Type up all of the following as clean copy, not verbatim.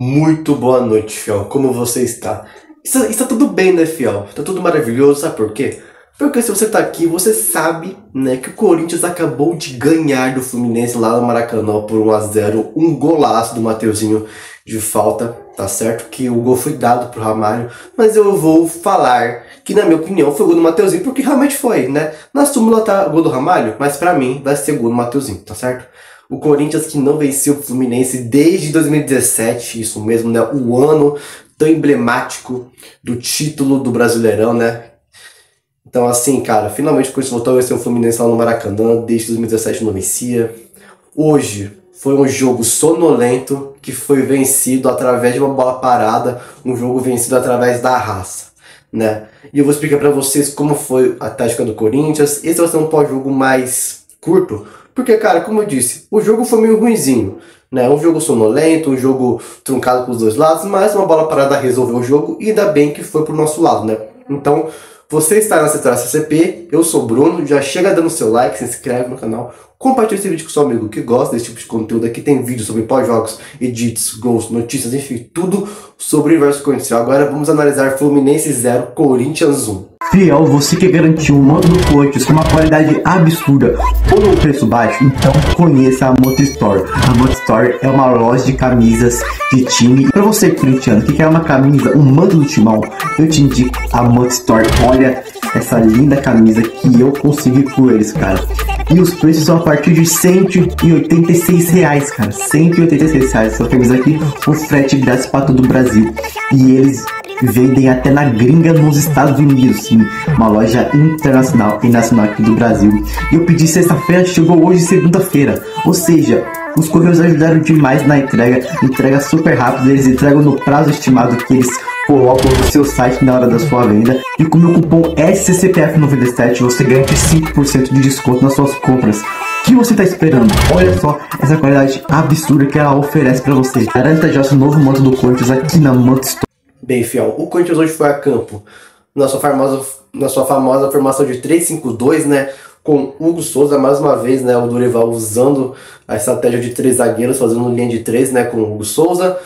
Muito boa noite, fiel. Como você está? Está tudo bem, né, fiel? Está tudo maravilhoso, sabe por quê? Porque se você tá aqui, você sabe, né, que o Corinthians acabou de ganhar do Fluminense lá no Maracanã por 1 a 0, um golaço do Mateuzinho de falta, tá certo? Que o gol foi dado pro Ramalho, mas eu vou falar que, na minha opinião, foi o gol do Mateuzinho, porque realmente foi, né? Na súmula tá o gol do Ramalho, mas pra mim vai ser o gol do Mateuzinho, tá certo? O Corinthians que não venceu o Fluminense desde 2017, isso mesmo, né? O ano tão emblemático do título do Brasileirão, né? Então, assim, cara, finalmente o Corinthians voltou a vencer o Fluminense lá no Maracanã, desde 2017 não vencia. Hoje foi um jogo sonolento que foi vencido através de uma bola parada, um jogo vencido através da raça, né? E eu vou explicar pra vocês como foi a tática do Corinthians. Esse vai ser um pós-jogo mais curto, porque, cara, como eu disse, o jogo foi meio ruinzinho, né? Um jogo sonolento, um jogo truncado pros dois lados, mas uma bola parada resolveu o jogo e ainda bem que foi pro nosso lado, né? Então, você está na Setora CCP, eu sou o Bruno, já chega dando seu like, se inscreve no canal, compartilha esse vídeo com seu amigo que gosta desse tipo de conteúdo. Aqui tem vídeo sobre pós-jogos, edits, gols, notícias, enfim, tudo sobre o universo Corinthians. Agora vamos analisar Fluminense 0, Corinthians 1. Fiel, você que garantiu o manto do Corinthians com uma qualidade absurda por um preço baixo, então conheça a Moto Store. A Moto Store é uma loja de camisas de time. Para você corintiano que quer uma camisa, um manto do timão, eu te indico a Moto Store. Olha essa linda camisa que eu consegui por eles, cara. E os preços são a partir de R$186, cara. R$186 essa camisa aqui, com frete grátis para todo o Brasil. E eles vendem até na gringa nos Estados Unidos, sim. Uma loja internacional e nacional aqui do Brasil. E eu pedi sexta-feira, chegou hoje segunda-feira. Ou seja, os correios ajudaram demais na entrega super rápida. Eles entregam no prazo estimado que eles colocam no seu site na hora da sua venda. E com o meu cupom SCCPF97 você ganha 5% de desconto nas suas compras. O que você está esperando? Olha só essa qualidade absurda que ela oferece para você. Garanta já seu novo manto do Corinthians aqui na Moto Store. Bem, fiel, o Corinthians hoje foi a campo na sua famosa formação de 3-5-2, né? Com Hugo Souza, mais uma vez, né? O Dorival usando a estratégia de 3 zagueiros, fazendo linha de 3, né? Com o Hugo Souza,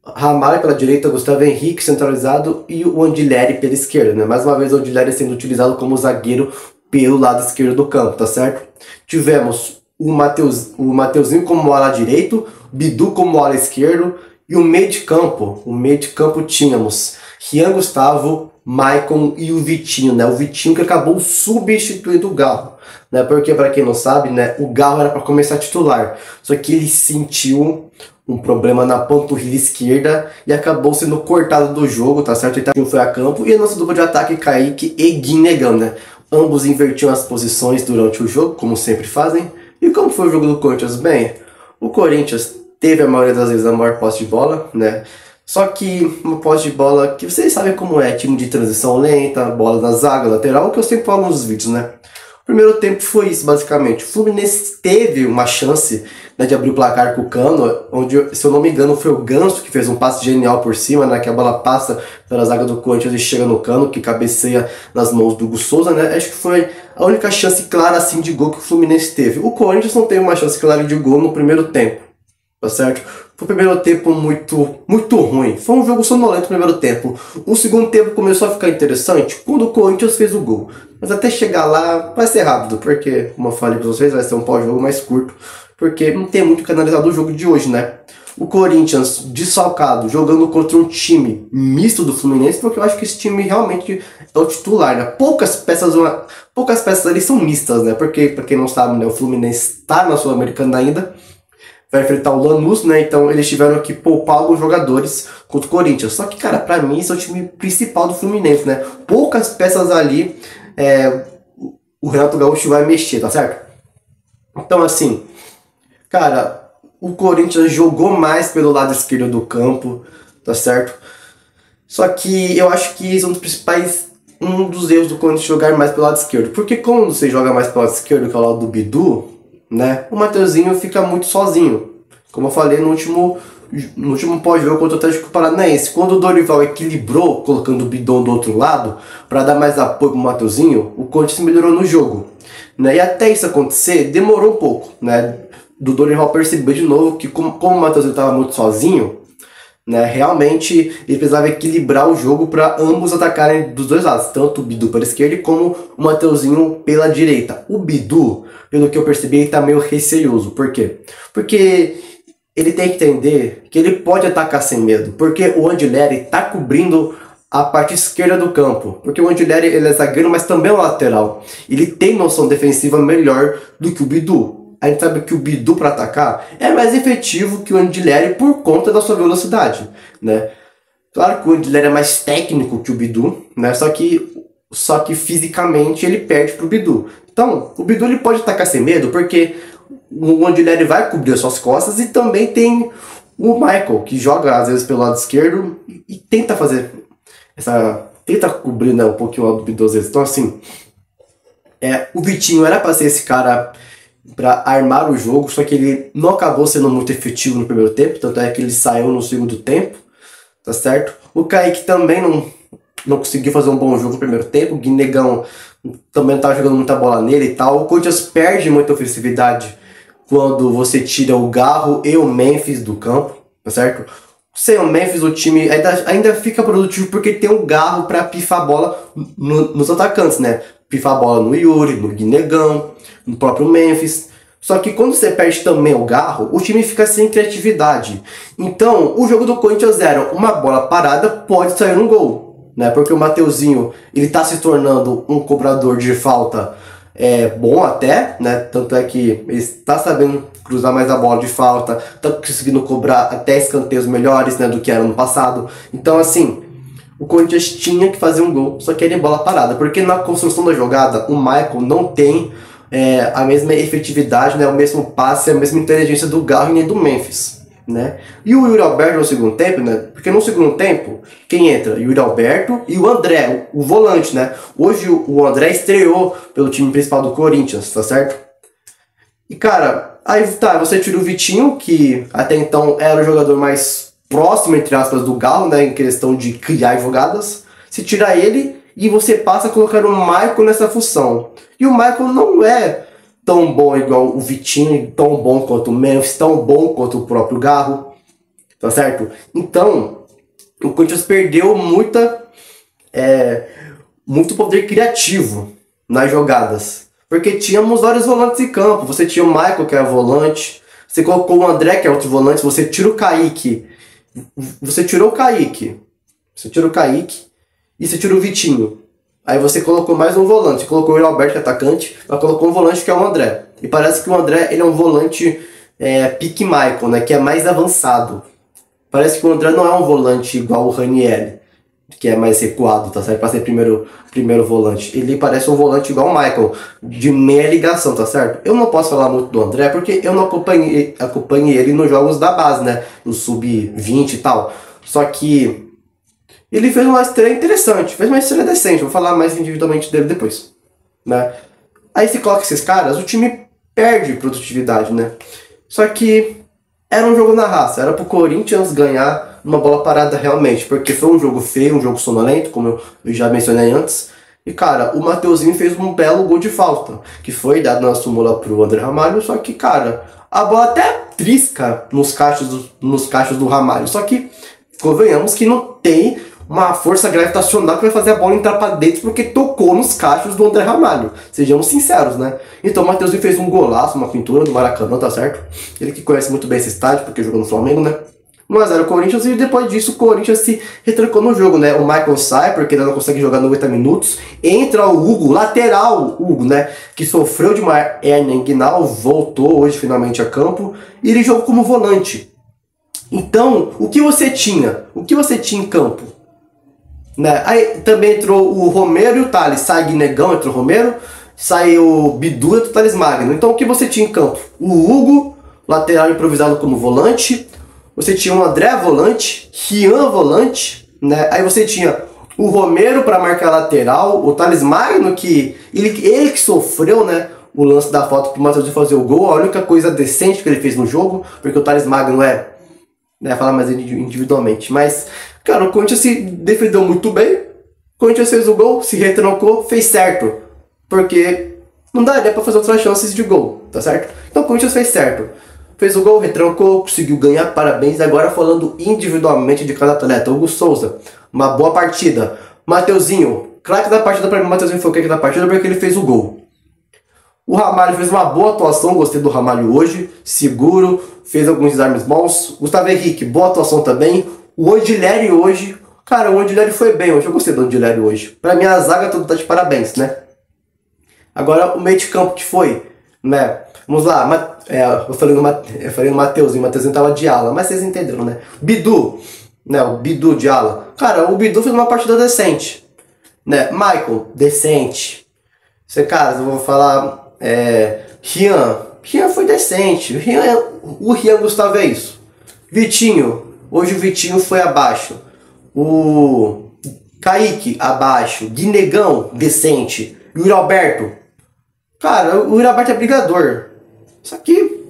Ramalho pela direita, Gustavo Henrique centralizado e o Andileri pela esquerda, né? Mais uma vez o Andileri sendo utilizado como zagueiro pelo lado esquerdo do campo, tá certo? Tivemos o Mateuzinho como ala direito, Bidu como ala esquerdo. E o meio de campo tínhamos Rian Gustavo, Maicon e o Vitinho, né? O Vitinho que acabou substituindo o Garro, né? Porque, para quem não sabe, né, o Garro era para começar titular, só que ele sentiu um problema na panturrilha esquerda e acabou sendo cortado do jogo, tá certo? Então foi a campo e a nossa dupla de ataque, Kaique e Guinegão, né? Ambos invertiam as posições durante o jogo, como sempre fazem. E como foi o jogo do Corinthians? Bem, o Corinthians teve a maioria das vezes a maior posse de bola, né? Só que uma posse de bola que vocês sabem como é, time de transição lenta, bola na zaga, lateral, que eu sempre falo nos vídeos, né? O primeiro tempo foi isso, basicamente. O Fluminense teve uma chance, né, de abrir o placar com o Cano, onde, se eu não me engano, foi o Ganso que fez um passe genial por cima, né? Que a bola passa pela zaga do Corinthians e chega no Cano, que cabeceia nas mãos do Hugo Souza, né? Acho que foi a única chance clara, assim, de gol que o Fluminense teve. O Corinthians não teve uma chance clara de gol no primeiro tempo, tá certo? Foi o primeiro tempo muito ruim. Foi um jogo sonolento no primeiro tempo. O segundo tempo começou a ficar interessante quando o Corinthians fez o gol. Mas até chegar lá vai ser rápido, porque, como eu falei para vocês, vai ser um pós-jogo mais curto, porque não tem muito o que analisar do jogo de hoje, né? O Corinthians desfalcado, jogando contra um time misto do Fluminense, porque eu acho que esse time realmente é o titular, né? Poucas peças ali são mistas, né? Porque, para quem não sabe, né, o Fluminense está na Sul-Americana ainda, vai enfrentar o Lanús, né? Então eles tiveram que poupar alguns jogadores contra o Corinthians. Só que, cara, pra mim esse é o time principal do Fluminense, né? Poucas peças ali o Renato Gaúcho vai mexer, tá certo? Então, assim, cara, o Corinthians jogou mais pelo lado esquerdo do campo, tá certo? Só que eu acho que isso é um dos erros do Corinthians jogar mais pelo lado esquerdo. Porque quando você joga mais pelo lado esquerdo, que é o lado do Bidu, né, o Mateuzinho fica muito sozinho. Como eu falei no último pós-jogo contra o Atlético Paranaense, quando o Dorival equilibrou, colocando o Bidon do outro lado, para dar mais apoio pro Mateuzinho, o Corinthians melhorou no jogo, né? E até isso acontecer, demorou um pouco, né? Do Dorival perceber de novo que como o Mateuzinho estava muito sozinho, né? Realmente ele precisava equilibrar o jogo para ambos atacarem dos dois lados, tanto o Bidu pela esquerda como o Mateuzinho pela direita. O Bidu, pelo que eu percebi, ele tá meio receioso. Por quê? Porque ele tem que entender que ele pode atacar sem medo, porque o Angileri tá cobrindo a parte esquerda do campo, porque o Angileri ele é zagueiro, mas também é um lateral. Ele tem noção defensiva melhor do que o Bidu. A gente sabe que o Bidu para atacar é mais efetivo que o Angileri por conta da sua velocidade, né? Claro que o Angileri é mais técnico que o Bidu, né? Só que fisicamente ele perde pro Bidu. Então, o Bidu ele pode atacar sem medo, porque o Angileri vai cobrir as suas costas, e também tem o Michael, que joga às vezes pelo lado esquerdo e tenta fazer tenta cobrir, né, um pouquinho o lado do Bidu às vezes. Então, assim, o Vitinho era para ser esse cara para armar o jogo, só que ele não acabou sendo muito efetivo no primeiro tempo, tanto é que ele saiu no segundo tempo, tá certo? O Kaique também não conseguiu fazer um bom jogo no primeiro tempo, o Guinegão também não estava jogando muita bola nele e tal. O Corinthians perde muita ofensividade quando você tira o Garro e o Memphis do campo, tá certo? Sem o Memphis, o time ainda fica produtivo porque tem um Garro para pifar a bola nos atacantes, né? Pifar a bola no Yuri, no Guinegão, no próprio Memphis. Só que quando você perde também o Garro, o time fica sem criatividade. Então, o jogo do Corinthians era uma bola parada, pode sair um gol, né? Porque o Mateuzinho, ele tá se tornando um cobrador de falta bom até, né? Tanto é que ele está sabendo cruzar mais a bola de falta, tá conseguindo cobrar até escanteios melhores, né, do que era no passado. Então, assim, o Corinthians tinha que fazer um gol, só que era em bola parada, porque na construção da jogada o Michael não tem a mesma efetividade, né, o mesmo passe, a mesma inteligência do Garro e nem do Memphis, né? E o Yuri Alberto no segundo tempo, né? Porque no segundo tempo, quem entra? Yuri Alberto e o André, o volante, né? Hoje o André estreou pelo time principal do Corinthians, tá certo? E cara, aí tá, você tira o Vitinho, que até então era o jogador mais próximo, entre aspas, do Galo, né? Em questão de criar jogadas. Você tira ele e você passa a colocar o Michael nessa função. E o Michael não é tão bom igual o Vitinho, tão bom quanto o Memphis, tão bom quanto o próprio Garro, tá certo? Então, o Corinthians perdeu muito poder criativo nas jogadas, porque tínhamos vários volantes em campo. Você tinha o Michael, que era volante, você colocou o André, que é outro volante, você tira o Kaique, você tirou o Kaique, e você tira o Vitinho. Aí você colocou mais um volante, você colocou o Alberto, que é atacante, mas colocou um volante que é o André. E parece que o André ele é um volante pique Michael, né, que é mais avançado. Parece que o André não é um volante igual o Ranieri, que é mais recuado, tá certo? Para ser primeiro volante. Ele parece um volante igual o Michael, de meia ligação, tá certo? Eu não posso falar muito do André, porque eu não acompanhei ele nos jogos da base, né? No sub-20 e tal. Só que ele fez uma estreia interessante, fez uma estreia decente. Vou falar mais individualmente dele depois, né? Aí se coloca esses caras, o time perde produtividade, né? Só que era um jogo na raça, era pro Corinthians ganhar uma bola parada realmente, porque foi um jogo feio, um jogo sonolento, como eu já mencionei antes. E cara, o Mateuzinho fez um belo gol de falta, que foi dado na súmula pro André Ramalho, só que cara, a bola até trisca nos cachos do Ramalho, só que convenhamos que não tem uma força gravitacional que vai fazer a bola entrar pra dentro, porque tocou nos cachos do André Ramalho. Sejamos sinceros, né? Então o Mateuzinho fez um golaço, uma pintura no Maracanã, tá certo? Ele que conhece muito bem esse estádio, porque jogou no Flamengo, né? 1-0 o Corinthians, e depois disso o Corinthians se retrancou no jogo, né? O Michael sai, porque ele não consegue jogar 90 minutos. Entra o Hugo, lateral Hugo, né? Que sofreu de uma hérnia inguinal, voltou hoje finalmente a campo, e ele jogou como volante. Então, o que você tinha? O que você tinha em campo? Né? Aí também entrou o Romero e o Thales. Sai Guinegão, entrou o Romero. Sai o Bidu e o Thales Magno. Então o que você tinha em campo? O Hugo, lateral improvisado como volante. Você tinha o André volante, Rian volante, né? Aí você tinha o Romero para marcar lateral, o Thales Magno, que ele que sofreu, né, o lance da falta para o Matheus fazer o gol. A única coisa decente que ele fez no jogo, porque o Thales Magno falar mais individualmente, mas cara, o Corinthians se defendeu muito bem, o Corinthians fez o gol, se retrancou, fez certo, porque não daria para fazer outras chances de gol, tá certo? Então o Corinthians fez certo. fez o gol, retrancou, conseguiu ganhar, parabéns. Agora falando individualmente de cada atleta. Hugo Souza, uma boa partida. Mateuzinho, craque da partida pra mim, o Mateuzinho foi o craque da partida porque ele fez o gol. O Ramalho fez uma boa atuação, gostei do Ramalho hoje, seguro, fez alguns desarmes bons. Gustavo Henrique, boa atuação também. O Odilere hoje, cara, o Odilere foi bem hoje, eu gostei do Odilere hoje. Pra mim a zaga tudo tá de parabéns, né? Agora o meio de campo que foi, né? Vamos lá, eu falei no Mateuzinho, o Mateuzinho tava de ala, mas vocês entenderam, né? Bidu, né? O Bidu de ala. Cara, o Bidu fez uma partida decente, né? Michael, decente. Cara, eu vou falar... Rian foi decente. O Rian Gustavo é isso. Vitinho, hoje o Vitinho foi abaixo. O Kaique abaixo. Guinegão, decente. Yuri Alberto, cara, o Yuri Alberto é brigador. Só que o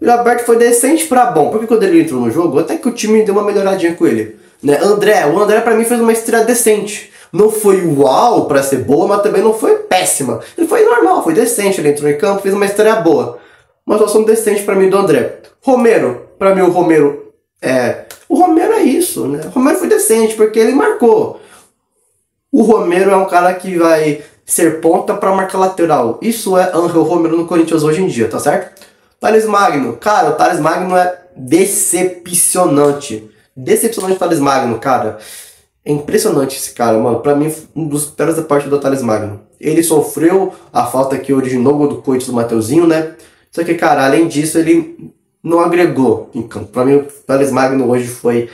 Yuri Alberto foi decente pra bom. Porque quando ele entrou no jogo, até que o time deu uma melhoradinha com ele, né? O André pra mim fez uma estreia decente. Não foi uau pra ser boa, mas também não foi péssima. Ele foi normal, foi decente. Ele entrou em campo, fez uma estreia boa. Uma atuação decente pra mim do André. Romero, pra mim o Romero é isso, né? O Romero foi decente porque ele marcou. O Romero é um cara que vai ser ponta pra marcar lateral. Isso é Angel Romero no Corinthians hoje em dia, tá certo? Thales Magno, cara, o Thales Magno é decepcionante. Decepcionante o Thales Magno, cara. É impressionante esse cara, mano. Pra mim, um dos piores da parte do Thales Magno. Ele sofreu a falta que originou o gol do Coites do Mateuzinho, né? Só que, cara, além disso, ele não agregou em campo. Pra mim, o Thales Magno hoje foi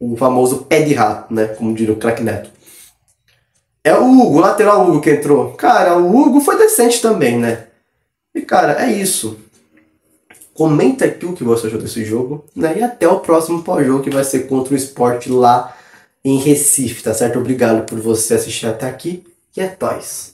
o famoso pé de rato, né? Como diria o craque Neto. É o Hugo, o lateral Hugo que entrou. Cara, o Hugo foi decente também, né? E, cara, é isso. Comenta aqui o que você achou desse jogo, né? E até o próximo pós-jogo, que vai ser contra o Sport lá em Recife, tá certo? Obrigado por você assistir até aqui e é nóis.